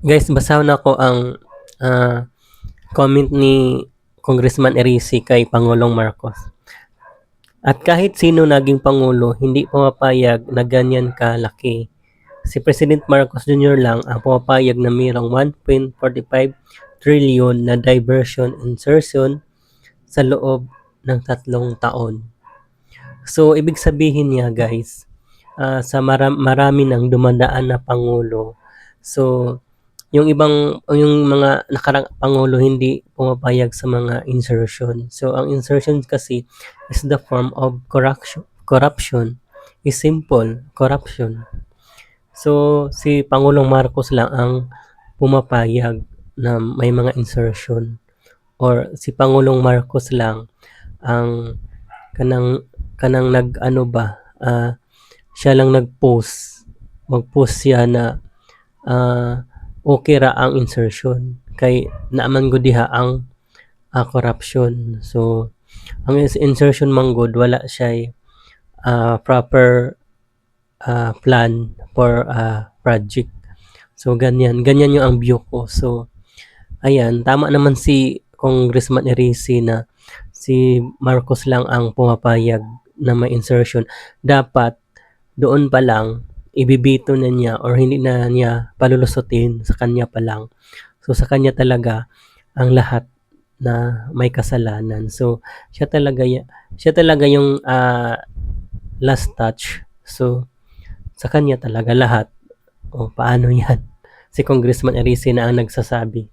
Guys, basahin ko ang comment ni Congressman Erici kay Pangulong Marcos. At kahit sino naging pangulo, hindi pumapayag na ganyan kalaki. Si President Marcos Jr. lang ang pumapayag na mayroong 1.45 trillion na diversion insertion sa loob ng 3 taon. So, ibig sabihin niya guys, sa marami nang dumadaan na pangulo. So, yung mga nakarang pangulo hindi pumapayag sa mga insertion. So, ang insertion kasi is the form of corruption. Is simple, corruption. So, si Pangulong Marcos lang ang pumapayag na may mga insertion. Or si Pangulong Marcos lang ang kanang nag-ano ba, siya lang nag-post. Mag-post siya na okay ra ang insertion. Kay naaman gud diha ang corruption. So, ang insertion man gud wala siya proper plan for project. So, ganyan yung ang view ko. So, ayan, tama naman si Congressman Erici na si Marcos lang ang pumapayag na may insertion. Dapat doon pa lang ibibito na niya or hindi na niya palulusutin sa kanya pa lang. So, sa kanya talaga ang lahat na may kasalanan. So, siya talaga yung last touch. So, sa kanya talaga lahat. O paano yan? Si Congressman Erici na ang nagsasabi.